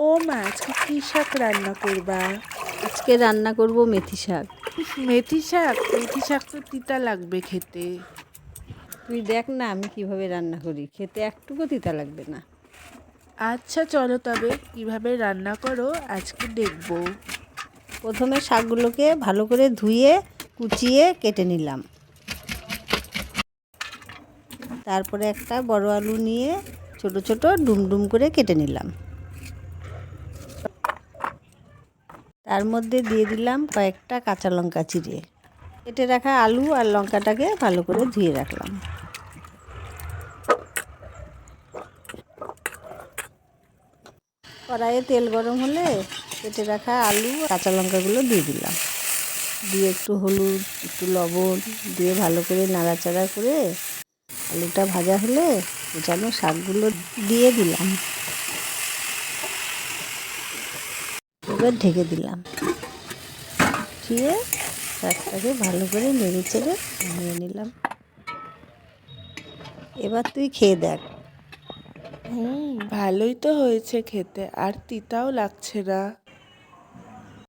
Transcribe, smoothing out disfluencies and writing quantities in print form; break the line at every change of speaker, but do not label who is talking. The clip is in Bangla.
ও মা, আজকে কি শাক রান্না করবা?
আজকে রান্না করব মেথি শাক।
মেথি শাক? মেথি শাক তো তিতা লাগবে খেতে।
তুই দেখ না আমি কিভাবে রান্না করি, খেতে একটুকু তিতা লাগবে না।
আচ্ছা চলো তবে কিভাবে রান্না করো আজকে দেখবো।
প্রথমে শাকগুলোকে ভালো করে ধুয়ে কুচিয়ে কেটে নিলাম। তারপরে একটা বড় আলু নিয়ে ছোট ছোট ডুমডুম করে কেটে নিলাম। তার মধ্যে দিয়ে দিলাম কয়েকটা কাঁচা লঙ্কা চিড়ে। কেটে রাখা আলু আর লঙ্কাটাকে ভালো করে ধুয়ে রাখলাম। কড়াইয়ে তেল গরম হলে কেটে রাখা আলু কাঁচা লঙ্কাগুলো দিয়ে দিলাম। দিয়ে একটু হলুদ, একটু লবণ দিয়ে ভালো করে নাড়াচাড়া করে আলুটা ভাজা হলে কুচানো শাকগুলো দিয়ে দিলাম। এবার ঢেকে দিলাম, দিয়ে শাকটাকে ভালো করে নেড়ে চেড়ে নিয়ে নিলাম। এবার তুই খেয়ে দেখ।
ভালোই তো হয়েছে খেতে, আর তিতাও লাগছে না।